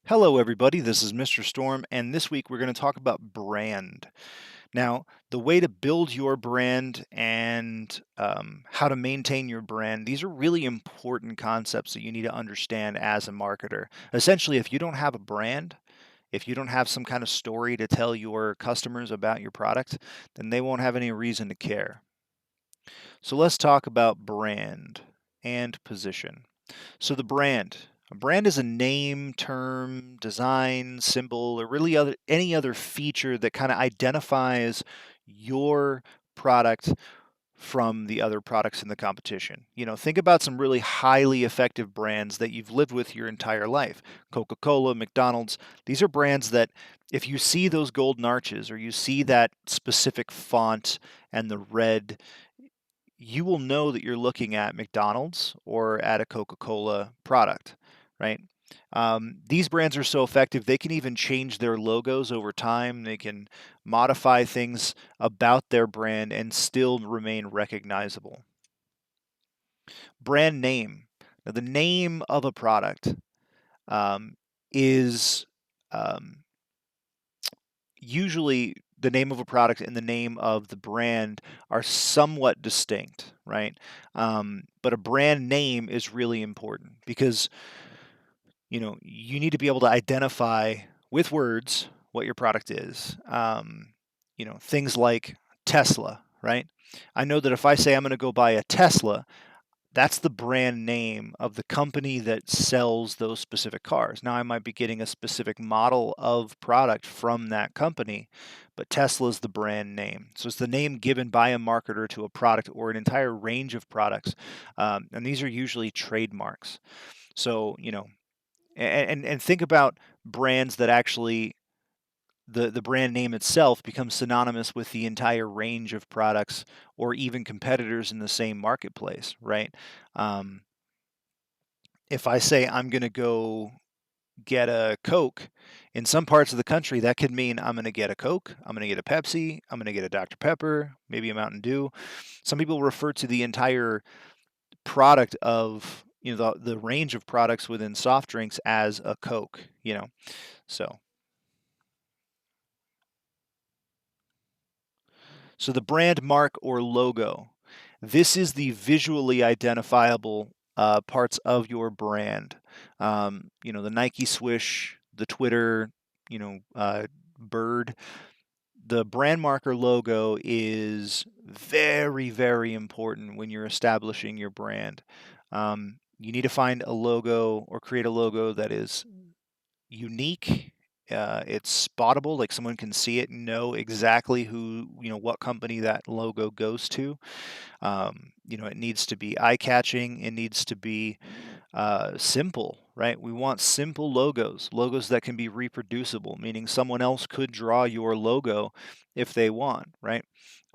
Hello, everybody. This is Mr. Storm, and this week we're going to talk about brand. Now, the way to build your brand and how to maintain your brand, these are really important concepts that you need to understand as a marketer. Essentially, if you don't have a brand, if you don't have some kind of story to tell your customers about your product, then they won't have any reason to care. So let's talk about brand and position. So the brand. A brand is a name, term, design, symbol, or really any other feature that kind of identifies your product from the other products in the competition. Think about some really highly effective brands that you've lived with your entire life. Coca-Cola, McDonald's. These are brands that if you see those golden arches or you see that specific font and the red, you will know that you're looking at McDonald's or at a Coca-Cola product, right? These brands are so effective, they can even change their logos over time. They can modify things about their brand and still remain recognizable. Brand name. Now, the name of a product is um, usually the name of a product and the name of the brand are somewhat distinct, right? But a brand name is really important because you need to be able to identify with words what your product is. Things like Tesla, right? I know that if I say I'm going to go buy a Tesla, that's the brand name of the company that sells those specific cars. Now, I might be getting a specific model of product from that company, but Tesla is the brand name. So it's the name given by a marketer to a product or an entire range of products. And these are usually trademarks. So, and think about brands that actually the brand name itself becomes synonymous with the entire range of products or even competitors in the same marketplace, right? Um, if I say I'm going to go get a Coke, in some parts of the country, that could mean I'm going to get a Coke, I'm going to get a Pepsi, I'm going to get a Dr. Pepper, maybe a Mountain Dew. Some people refer to the entire product of the range of products within soft drinks as a Coke, so So the brand mark or logo, this is the visually identifiable parts of your brand. The Nike swish, the Twitter, bird. The brand marker logo is very, very important when you're establishing your brand. You need to find a logo or create a logo that is unique. It's spottable, like someone can see it and know exactly what company that logo goes to. It needs to be eye-catching. It needs to be simple, right? We want simple logos that can be reproducible, meaning someone else could draw your logo if they want, right?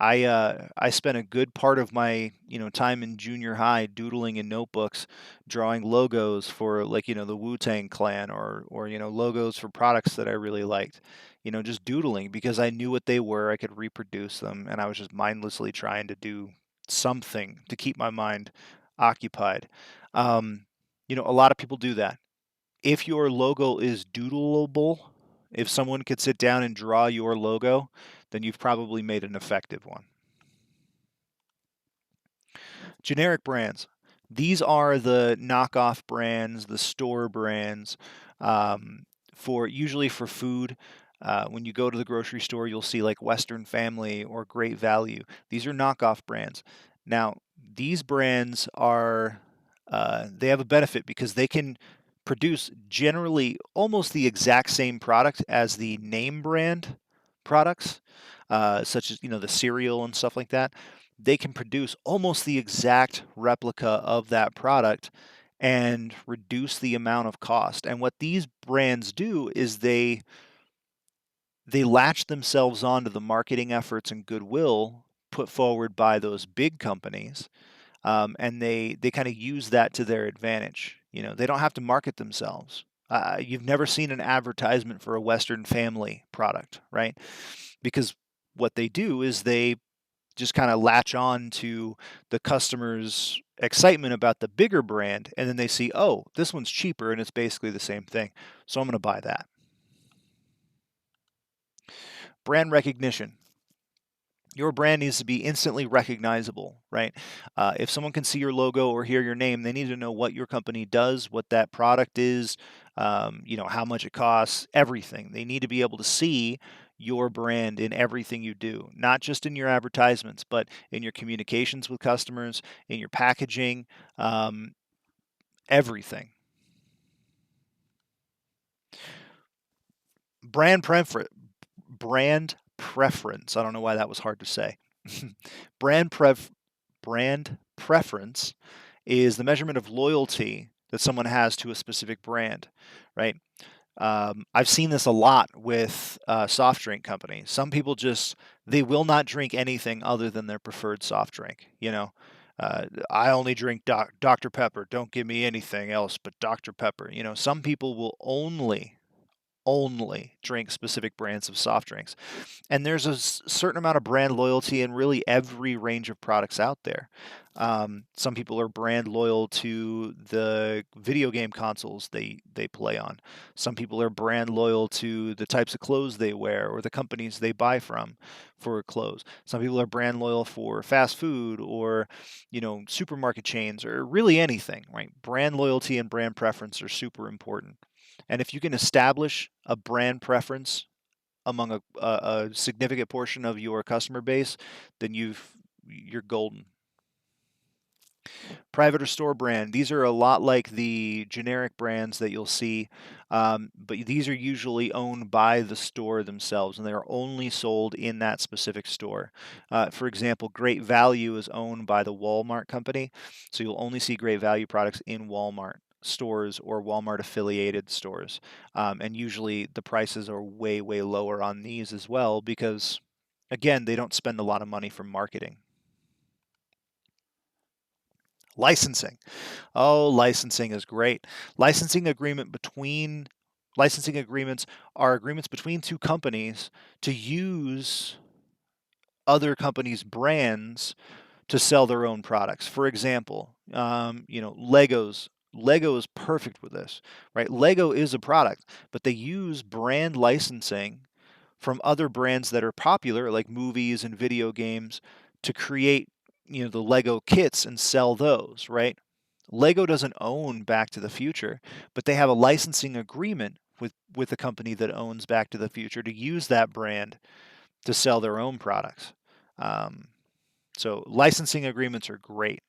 I spent a good part of my time in junior high doodling in notebooks, drawing logos for like the Wu-Tang Clan or logos for products that I really liked. Just doodling because I knew what they were, I could reproduce them, and I was just mindlessly trying to do something to keep my mind occupied. Um, a lot of people do that. If your logo is doodleable, if someone could sit down and draw your logo, then you've probably made an effective one. Generic brands. These are the knockoff brands, the store brands, for usually for food. When you go to the grocery store, you'll see like Western Family or Great Value. These are knockoff brands. Now, these brands are they have a benefit because they can produce generally almost the exact same product as the name brand products, such as the cereal and stuff like that. They can produce almost the exact replica of that product and reduce the amount of cost. And what these brands do is they latch themselves onto the marketing efforts and goodwill put forward by those big companies, and they kind of use that to their advantage. They don't have to market themselves. You've never seen an advertisement for a Western Family product, right? Because what they do is they just kind of latch on to the customer's excitement about the bigger brand, and then they see, oh, this one's cheaper and it's basically the same thing, so I'm going to buy that. Brand recognition. Your brand needs to be instantly recognizable, right? If someone can see your logo or hear your name, they need to know what your company does, what that product is, how much it costs, everything. They need to be able to see your brand in everything you do, not just in your advertisements, but in your communications with customers, in your packaging, um, everything. Brand prefer- brand preference. I don't know why that was hard to say. brand pref brand preference is the measurement of loyalty that someone has to a specific brand, right? I've seen this a lot with soft drink companies. Some people they will not drink anything other than their preferred soft drink. I only drink Dr. Pepper. Don't give me anything else but Dr. Pepper. Some people will only drink specific brands of soft drinks. And there's a certain amount of brand loyalty in really every range of products out there. Some people are brand loyal to the video game consoles they play on. Some people are brand loyal to the types of clothes they wear or the companies they buy from for clothes. Some people are brand loyal for fast food or, supermarket chains or really anything, right? Brand loyalty and brand preference are super important. And if you can establish a brand preference among a significant portion of your customer base, then you're golden. Private or store brand. These are a lot like the generic brands that you'll see, but these are usually owned by the store themselves, and they're only sold in that specific store. For example, Great Value is owned by the Walmart company, so you'll only see Great Value products in Walmart stores or Walmart affiliated stores. And usually the prices are way, way lower on these as well because, again, they don't spend a lot of money for marketing. Licensing. Oh, licensing is great. Licensing agreements are agreements between two companies to use other companies' brands to sell their own products. For example, Legos. Lego is perfect with this, right? Lego is a product, but they use brand licensing from other brands that are popular, like movies and video games, to create, the Lego kits and sell those, right? Lego doesn't own Back to the Future, but they have a licensing agreement with the company that owns Back to the Future to use that brand to sell their own products. Um, so licensing agreements are great.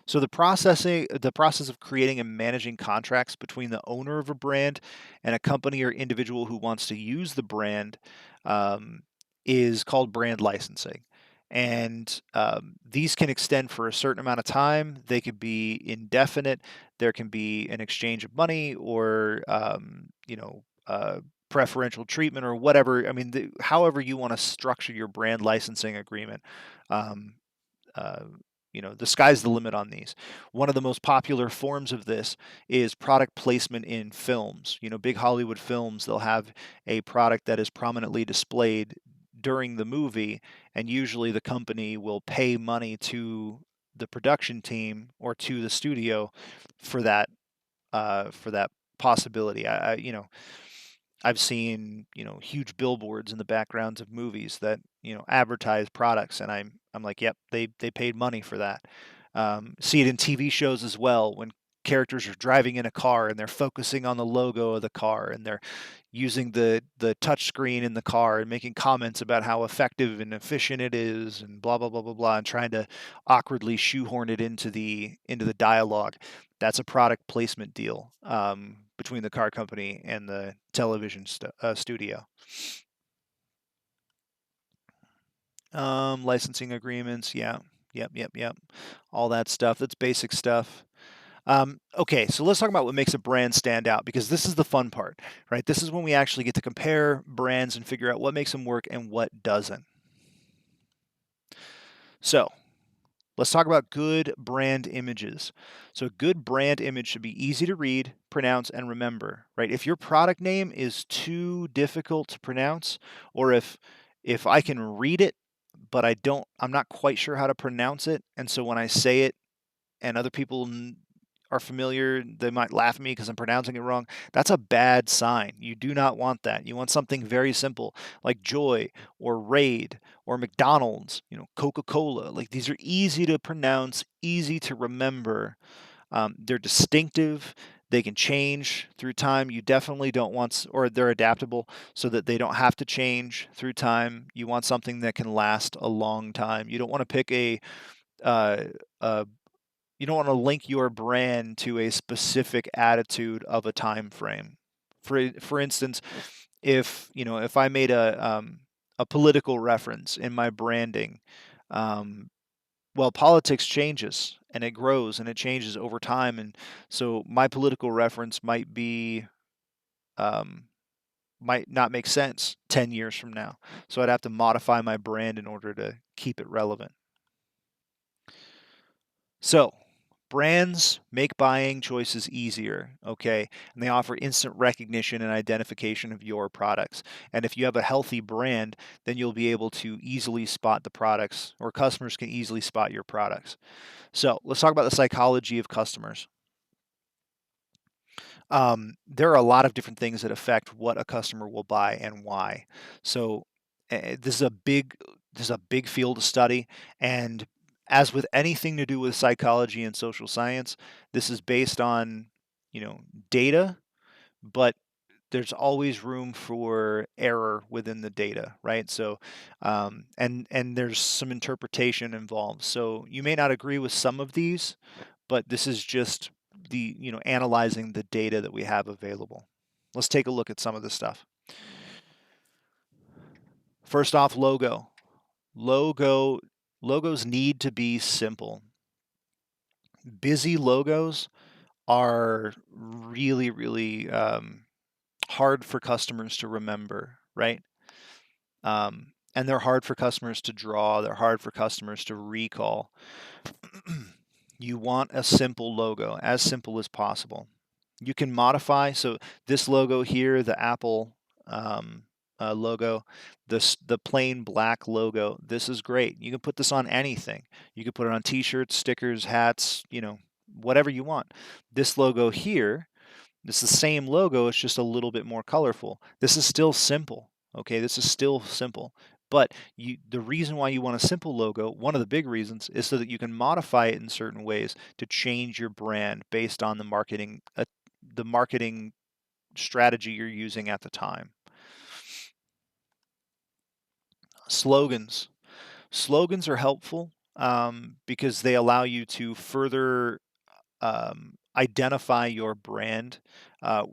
So the process of creating and managing contracts between the owner of a brand and a company or individual who wants to use the brand um, is called brand licensing. And these can extend for a certain amount of time. They could be indefinite. There can be an exchange of money or preferential treatment or whatever. I mean, however you want to structure your brand licensing agreement. Um, uh, the sky's the limit on these. One of the most popular forms of this is product placement in films. Big Hollywood films, they'll have a product that is prominently displayed during the movie, and usually the company will pay money to the production team or to the studio for that possibility. I've seen, huge billboards in the backgrounds of movies that, advertise products, and I'm like, yep, they paid money for that. See it in TV shows as well when characters are driving in a car and they're focusing on the logo of the car and they're using the touch screen in the car and making comments about how effective and efficient it is and blah blah blah blah blah and trying to awkwardly shoehorn it into the dialogue. That's a product placement deal between the car company and the television studio. Licensing agreements, yeah, yep, all that stuff. That's basic stuff. Okay, so let's talk about what makes a brand stand out because this is the fun part, right? This is when we actually get to compare brands and figure out what makes them work and what doesn't. So, let's talk about good brand images. So, a good brand image should be easy to read, pronounce, and remember, right? If your product name is too difficult to pronounce, or if if I can read it, but I'm not quite sure how to pronounce it, and so when I say it and other people are familiar, they might laugh at me because I'm pronouncing it wrong. That's a bad sign. You do not want that. You want something very simple like Joy or Raid or McDonald's, Coca-Cola. Like these are easy to pronounce, easy to remember. They're distinctive. They can change through time. You definitely don't want, or they're adaptable so that they don't have to change through time. You want something that can last a long time. You don't want to pick uh, a you don't want to link your brand to a specific attitude of a time frame. For instance, if I made a political reference in my branding, um, well, politics changes and it grows and it changes over time, and so my political reference um, might not make sense 10 years from now. So I'd have to modify my brand in order to keep it relevant. So, brands make buying choices easier, okay? And they offer instant recognition and identification of your products. And if you have a healthy brand, then you'll be able to easily spot the products, or customers can easily spot your products. So, let's talk about the psychology of customers. There are a lot of different things that affect what a customer will buy and why. So this is a big field of study, and as with anything to do with psychology and social science, this is based on you know data, but there's always room for error within the data, right? So, and there's some interpretation involved. So you may not agree with some of these, but this is just analyzing the data that we have available. Let's take a look at some of this stuff. First off, logo logos need to be simple. Busy logos are really really hard for customers to remember, right? And they're hard for customers to draw, they're hard for customers to recall. You want a simple logo, as simple as possible. You can modify. So this logo here, the Apple logo, the plain black logo, this is great. You can put this on anything. You can put it on T-shirts, stickers, hats, whatever you want. This logo here, it's the same logo, it's just a little bit more colorful. This is still simple. Okay, this is still simple. But the reason why you want a simple logo, one of the big reasons, is so that you can modify it in certain ways to change your brand based on the marketing strategy you're using at the time. Slogans. Slogans are helpful because they allow you to further identify your brand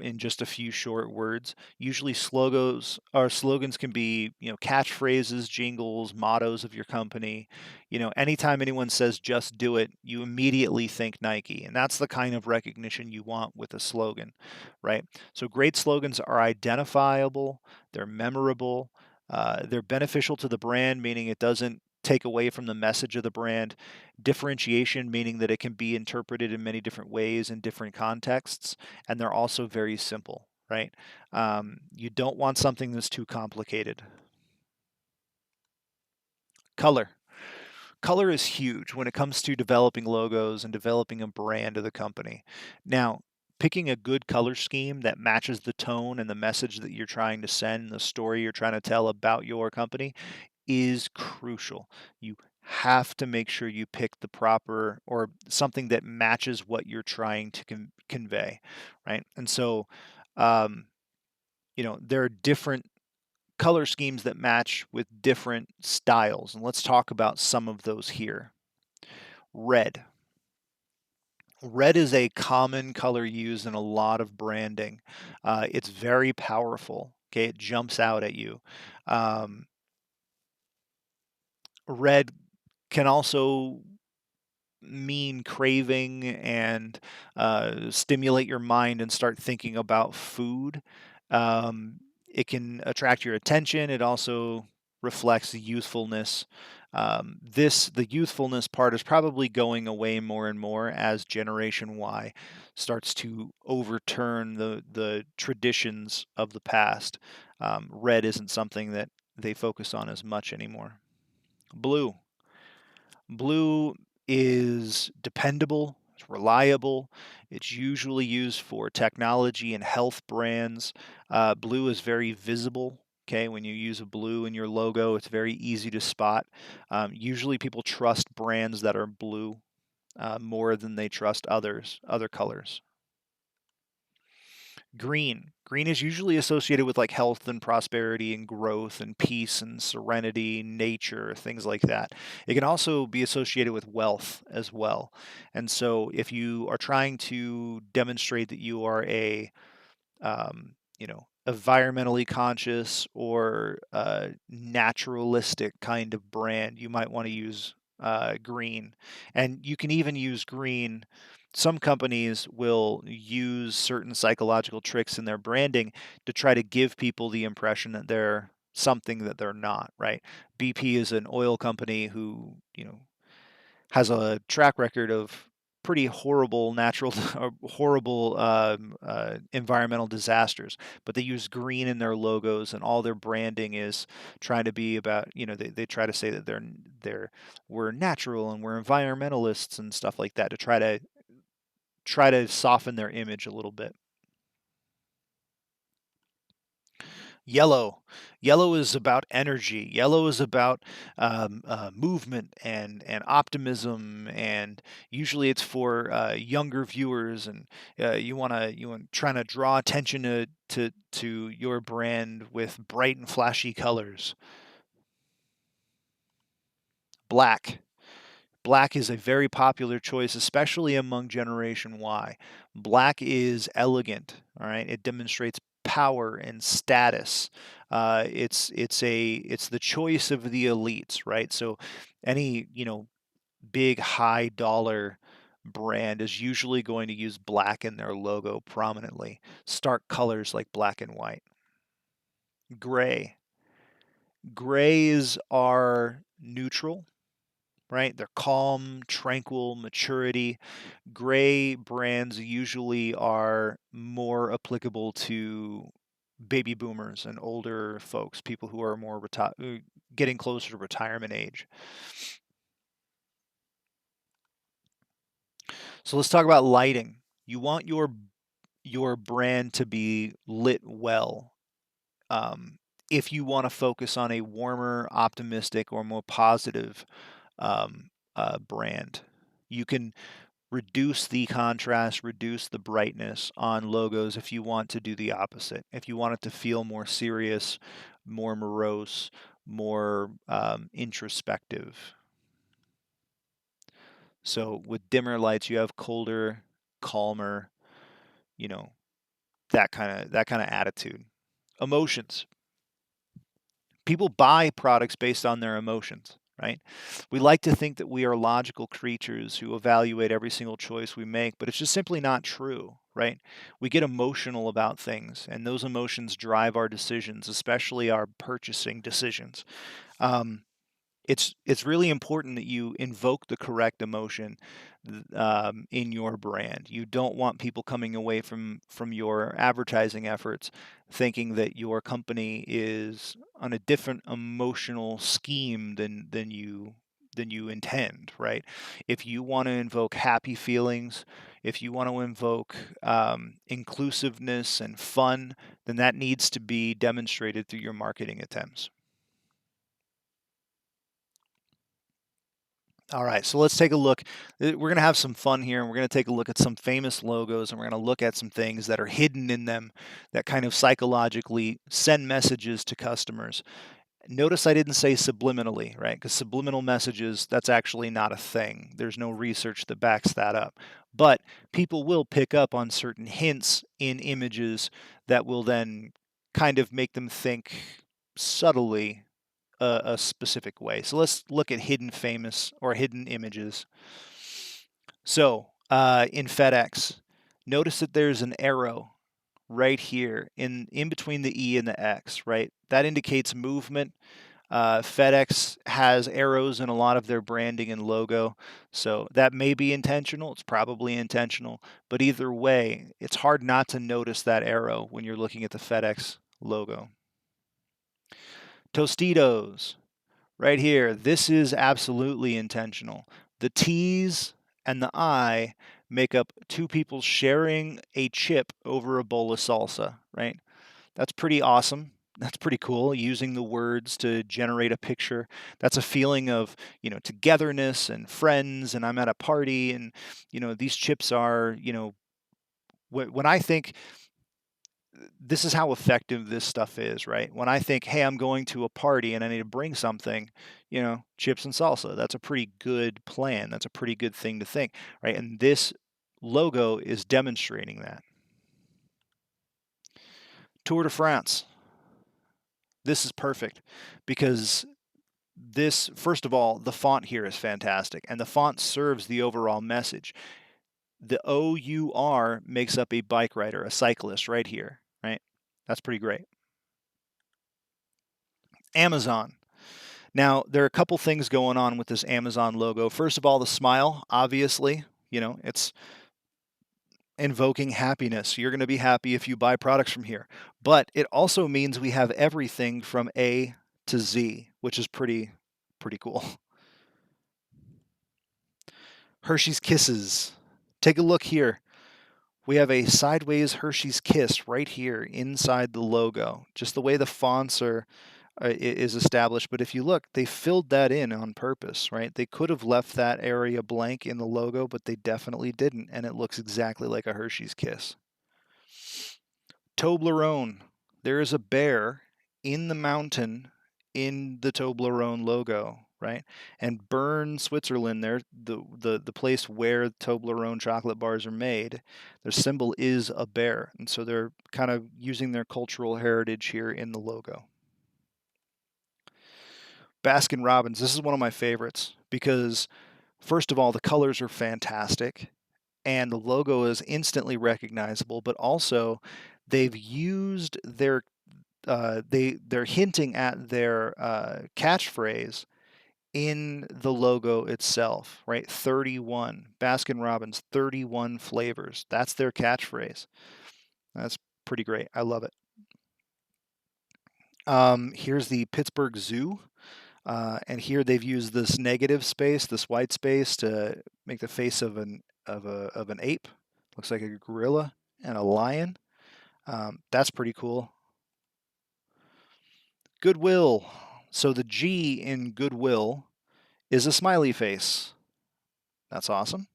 in just a few short words. Usually, slogans can be catchphrases, jingles, mottos of your company. Anytime anyone says "just do it," you immediately think Nike, and that's the kind of recognition you want with a slogan, right? So great slogans are identifiable, they're memorable, they're beneficial to the brand, meaning it doesn't take away from the message of the brand. Differentiation, meaning that it can be interpreted in many different ways in different contexts, and they're also very simple, right? You don't want something that's too complicated. Color. Color is huge when it comes to developing logos and developing a brand of the company. Now, picking a good color scheme that matches the tone and the message that you're trying to send, the story you're trying to tell about your company, is crucial. You have to make sure you pick the proper or something that matches what you're trying to convey, right? And so, um, there are different color schemes that match with different styles, and let's talk about some of those here. Red. Red is a common color used in a lot of branding. It's very powerful. Okay, it jumps out at you. Um, Red can also mean craving and stimulate your mind and start thinking about food. It can attract your attention. It also reflects youthfulness. The youthfulness part is probably going away more and more as Generation Y starts to overturn the traditions of the past. Red isn't something they focus on as much anymore. Blue. Blue is dependable, it's reliable, it's usually used for technology and health brands. Blue is very visible. Okay, when you use a blue in your logo, it's very easy to spot. Usually, people trust brands that are blue more than they trust other colors. Green. Green is usually associated with like health and prosperity and growth and peace and serenity, nature, things like that. It can also be associated with wealth as well. And so if you are trying to demonstrate that you are environmentally conscious or naturalistic kind of brand, you might want to use green. And you can even use green. Some companies will use certain psychological tricks in their branding to try to give people the impression that they're something that they're not, right? BP is an oil company who, has a track record of pretty horrible natural or horrible environmental disasters, but they use green in their logos, and all their branding is trying to be about, they try to say that we're natural and we're environmentalists and stuff like that to try to soften their image a little bit. Yellow. Yellow is about energy. Yellow is about movement and optimism, and usually it's for younger viewers. And you want trying to draw attention to your brand with bright and flashy colors. Black. Black is a very popular choice, especially among Generation Y. Black is elegant, all right? It demonstrates power and status. It's the choice of the elites, right? So any big high dollar brand is usually going to use black in their logo prominently. Stark colors like black and white. Gray. Grays are neutral, right? They're calm, tranquil, maturity. Gray brands usually are more applicable to baby boomers and older folks, people who are more getting closer to retirement age. So let's talk about lighting. You want your brand to be lit well. If you want to focus on a warmer, optimistic, or more positive brand, you can reduce the contrast, reduce the brightness on logos if you want to do the opposite. If you want it to feel more serious, more morose, more introspective. So with dimmer lights, you have colder, calmer, you know, that kind of attitude. Emotions. People buy products based on their emotions, right? We like to think that we are logical creatures who evaluate every single choice we make, but it's just simply not true, right? We get emotional about things, and those emotions drive our decisions, especially our purchasing decisions. Um, it's really important that you invoke the correct emotion in your brand. You don't want people coming away from your advertising efforts thinking that your company is on a different emotional scheme than you intend, right? If you want to invoke happy feelings, if you want to invoke inclusiveness and fun, then that needs to be demonstrated through your marketing attempts. All right, so let's take a look. We're going to have some fun here, and we're going to take a look at some famous logos, and we're going to look at some things that are hidden in them that kind of psychologically send messages to customers. Notice I didn't say subliminally, right? Because subliminal messages, that's actually not a thing. There's no research that backs that up. But people will pick up on certain hints in images that will then kind of make them think subtly a specific way. So let's look at hidden famous or hidden images. So in FedEx, notice that there's an arrow right here in between the E and the X, right? That indicates movement. FedEx has arrows in a lot of their branding and logo, so that may be intentional. It's probably intentional, but either way, it's hard not to notice that arrow when you're looking at the FedEx logo. Tostitos, right here. This is absolutely intentional. The T's and the I make up two people sharing a chip over a bowl of salsa, right? That's pretty awesome. That's pretty cool, using the words to generate a picture. That's a feeling of, togetherness and friends, and I'm at a party, and, these chips are, when I think this is how effective this stuff is, right? When I think, hey, I'm going to a party and I need to bring something, chips and salsa, that's a pretty good plan. That's a pretty good thing to think, right? And this logo is demonstrating that. Tour de France. This is perfect because this, first of all, the font here is fantastic, and the font serves the overall message. The OUR makes up a bike rider, a cyclist right here, right? That's pretty great. Amazon. Now, there are a couple things going on with this Amazon logo. First of all, the smile, obviously, it's invoking happiness. You're going to be happy if you buy products from here. But it also means we have everything from A to Z, which is pretty cool. Hersheys Kisses. Take a look here. We have a sideways Hershey's Kiss right here inside the logo. Just the way the fonts is established, but if you look, they filled that in on purpose, right? They could have left that area blank in the logo, but they definitely didn't, and it looks exactly like a Hershey's Kiss. Toblerone. There is a bear in the mountain in the Toblerone logo, right? And Bern, Switzerland, there the place where Toblerone chocolate bars are made, their symbol is a bear, and so they're kind of using their cultural heritage here in the logo. Baskin Robbins, this is one of my favorites because, first of all, the colors are fantastic and the logo is instantly recognizable, but also they've used they're hinting at their catchphrase in the logo itself, right? 31 Baskin Robbins, 31 flavors. That's their catchphrase. That's pretty great. I love it. Here's the Pittsburgh Zoo. And here they've used this negative space, this white space, to make the face of an ape. Looks like a gorilla and a lion. That's pretty cool. Goodwill. So the G in Goodwill is a smiley face. That's awesome.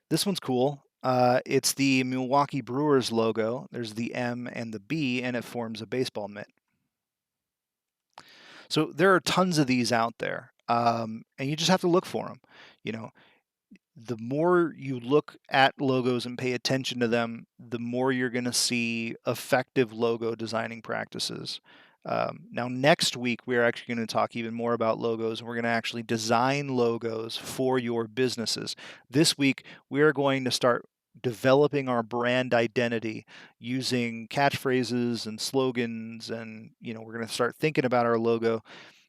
This one's cool. It's the Milwaukee Brewers logo. There's the M and the B, and it forms a baseball mitt. So there are tons of these out there, and you just have to look for them. The more you look at logos and pay attention to them, the more you're going to see effective logo designing practices. Now, next week, we're actually going to talk even more about logos, and we're going to actually design logos for your businesses. This week, we are going to start developing our brand identity using catchphrases and slogans, and we're going to start thinking about our logo.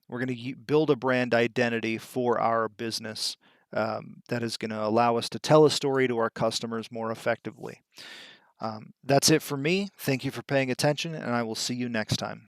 We're going to build a brand identity for our business that is going to allow us to tell a story to our customers more effectively. That's it for me. Thank you for paying attention, and I will see you next time.